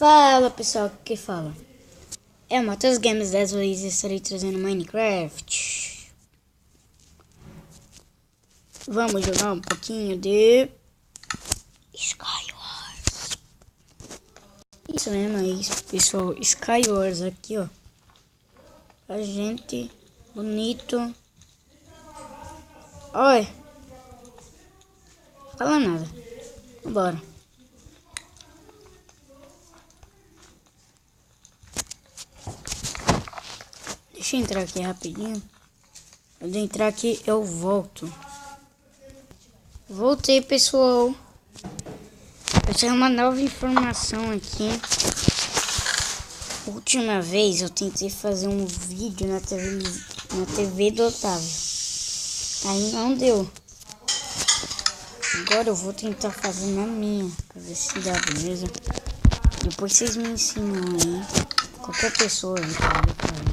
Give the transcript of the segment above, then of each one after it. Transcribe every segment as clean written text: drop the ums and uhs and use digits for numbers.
Fala pessoal, o que fala? É o Matheus Games, dessa vez estarei trazendo Minecraft. Vamos jogar um pouquinho de Skywars. Isso mesmo, é isso pessoal, Skywars aqui ó. A gente, bonito. Oi. Fala nada. Vambora. Deixa eu entrar aqui rapidinho. Quando eu entrar aqui, eu volto. Voltei, pessoal. Eu tenho uma nova informação aqui. Última vez eu tentei fazer um vídeo na TV do Otávio. Aí não deu. Agora eu vou tentar fazer na minha. Pra ver se dá, beleza? Depois vocês me ensinam aí. Qualquer pessoa aí pra mim.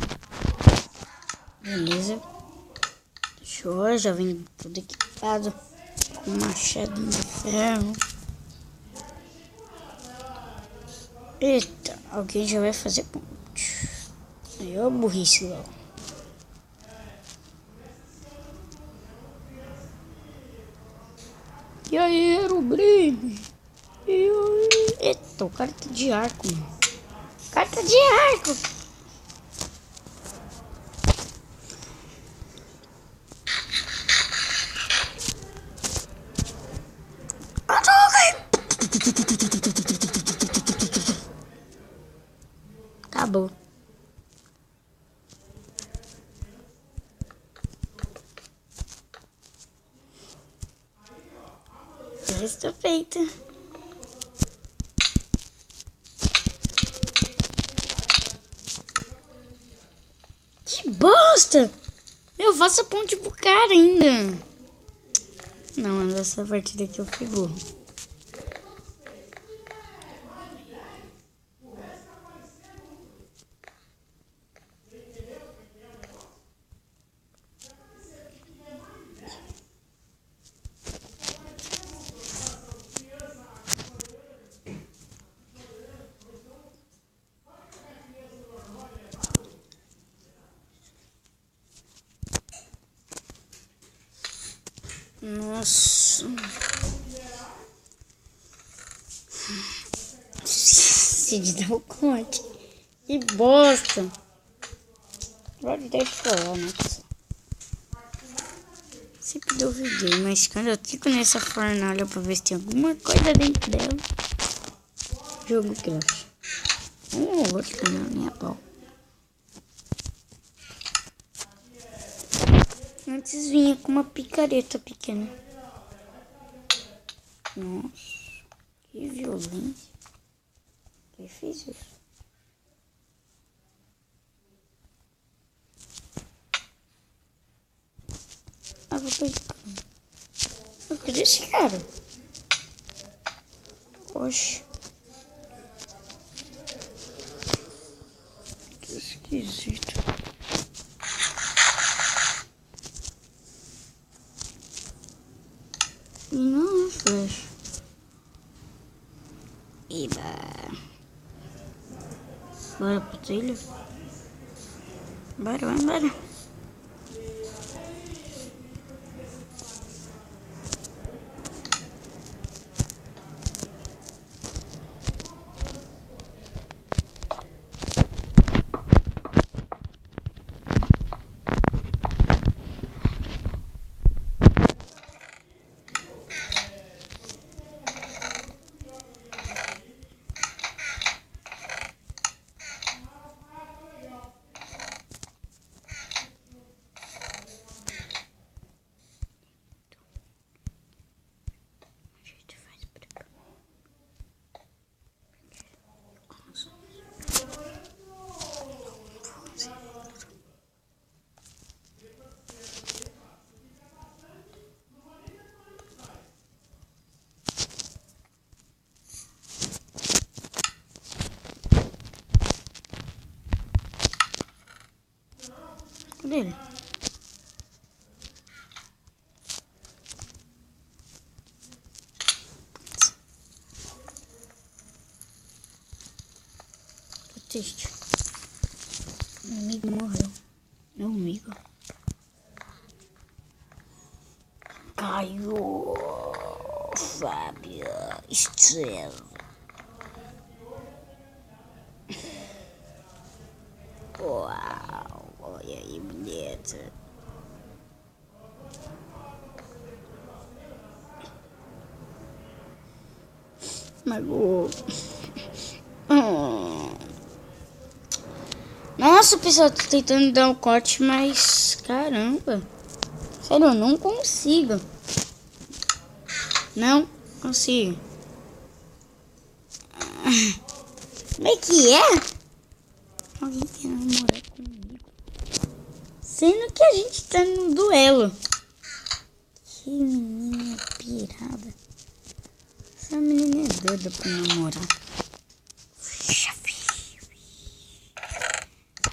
Beleza? Show, já vem tudo equipado. Com machadinho de ferro. Eita, alguém já vai fazer ponte. Aí ó, burrice lá. E aí, Herobrine? Eita, o cara tá de arco, mano. O cara tá de arco. Acabou. Já estou feita. Que bosta! Eu faço a ponte pro cara ainda. Não, nessa partida aqui eu fui burro. Nossa. Se de dar o conte. Que bosta. Pode deixar lá, né, pessoal? Sempre duvidei, mas quando eu fico nessa fornalha pra ver se tem alguma coisa dentro dela, jogo crash. Outro na minha pau. Antes vinha com uma picareta pequena. Nossa, que violência. Quem fez isso? Ah, vou pegar. Cadê esse cara? Oxe. Que esquisito. E não é flash. Eba. Bora pro trilho? Bora, vai embora. Cadê ele? triste. Meu amigo morreu. Meu amigo. Caiu. Fábio. Estrela. Uau. Olha aí, bonita. Magoou. Nossa, pessoal, tô tentando dar um corte, mas caramba. Sério, eu não consigo. Não consigo. Como é que é? Alguém quer namorar comigo? Sendo que a gente tá no duelo. Que menina pirada. Essa menina é doida pra namorar.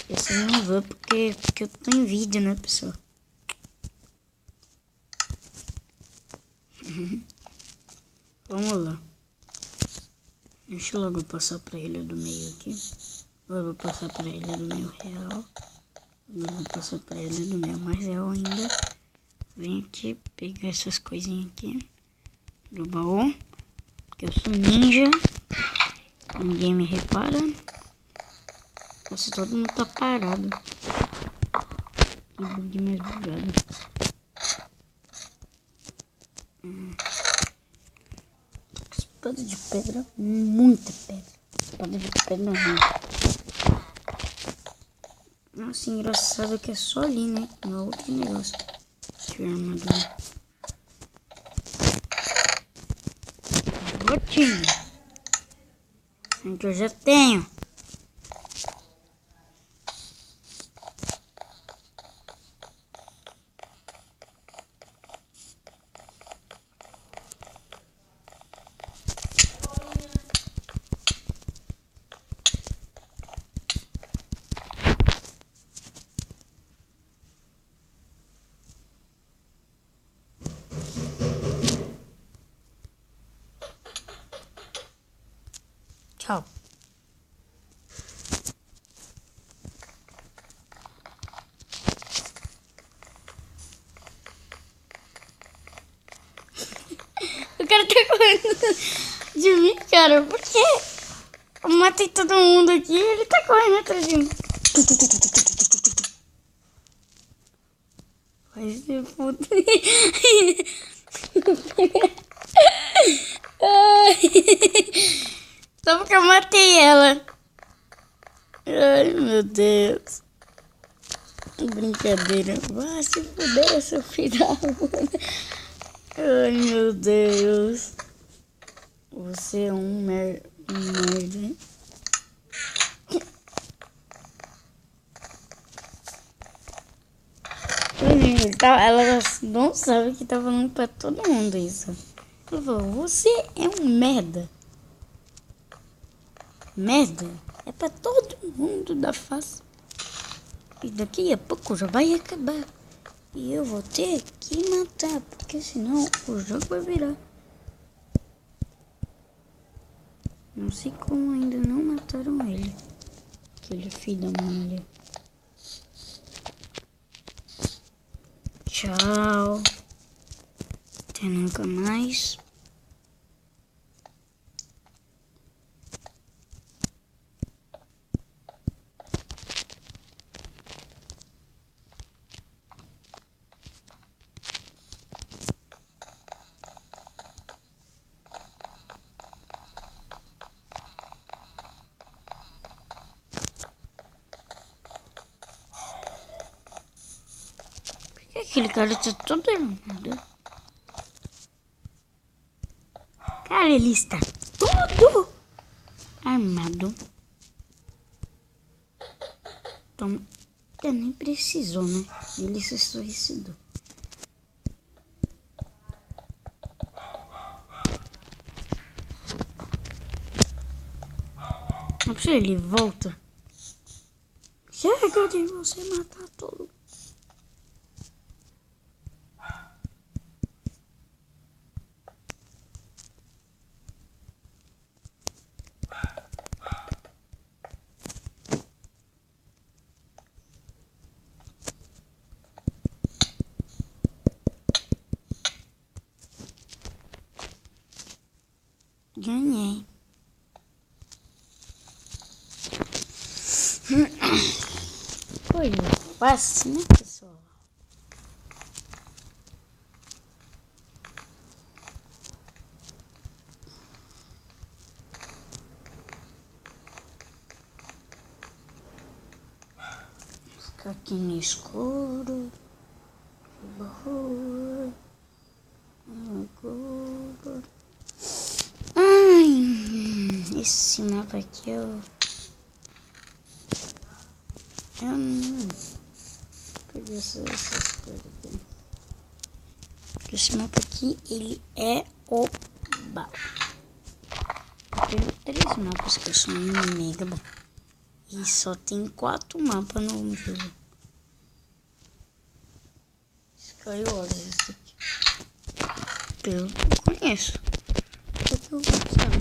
Esse eu não vou porque eu tô em vídeo, né, pessoal? Vamos lá. Deixa eu logo passar pra ilha do meio aqui. Agora eu vou passar pra ilha do meio real. Agora eu vou passar pra ilha do meio mais real ainda. Vem aqui pegar essas coisinhas aqui do baú. Porque eu sou ninja. Ninguém me repara. Nossa, todo mundo tá parado. Que bug mais bugado. Espada de pedra, muita pedra. Espada de pedra não. Nossa, engraçado que é só ali, né? Não é outro negócio. Deixa eu ver a armadura. Botinho. Assim que eu já tenho. Tchau. O cara tá correndo de mim, cara. Por quê? Eu matei todo mundo aqui e ele tá correndo atrás de mim. Vai se fuder. Só porque eu matei ela. Ai, meu Deus. Brincadeira. Vai se fuder, seu filho da puta. Ai, meu Deus. Você é um merda. Ela não sabe que tá falando pra todo mundo isso. Ela falou, você é um merda. Merda é pra todo mundo da face. E daqui a pouco já vai acabar. E eu vou ter que matar, porque senão o jogo vai virar. Não sei como ainda não mataram ele. Aquele filho da mãe ali. Tchau. Até nunca mais. Por que aquele cara tá todo armado? Cara, ele está todo armado. Então, até nem precisou, né? Ele se suicidou. Não sei, ele volta. Chega de você matar todo. Ganhei. Coisa fácil, né, pessoal? Ficar aqui no escuro. Ai, esse mapa aqui eu não perdi essas coisas aqui. Esse mapa aqui, ele é o bala. Eu tenho 3 mapas que eu sou mega bom. E só tem 4 mapas no jogo. Skywars, esse aqui. Eu não conheço. Porque eu sabe,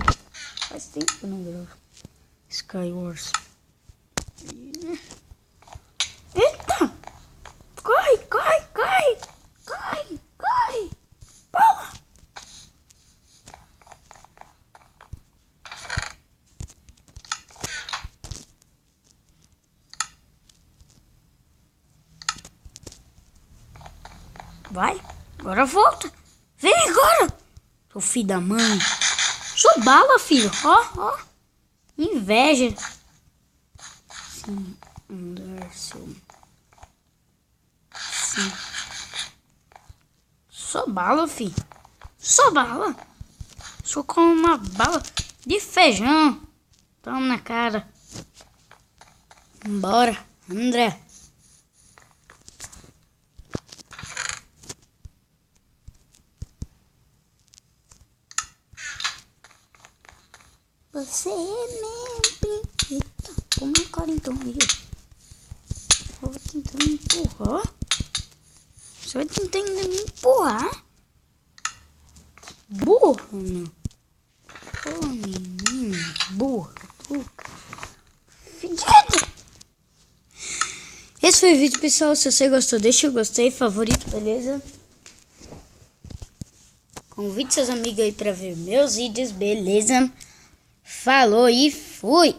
faz tempo que eu não gravo Skywars. Eita! Corre, corre, corre! Corre, corre! Bola! Vai, agora volta. Vem agora, seu filho da mãe. Sou bala, filho. Ó, ó. Inveja. Sim, andar seu. Sim. Sou bala, filho. Sou bala. Sou como uma bala de feijão. Toma na cara. Bora, André. Você é meu brinquedo. Toma na cara então, filho. Eu vou tentar me empurrar. Você vai tentar ainda me empurrar? Burro, meu. Ô, menino, burro. Fedido. Esse foi o vídeo, pessoal. Se você gostou, deixa o gostei, favorito, beleza? Convide seus amigos aí pra ver meus vídeos, beleza? Falou e fui!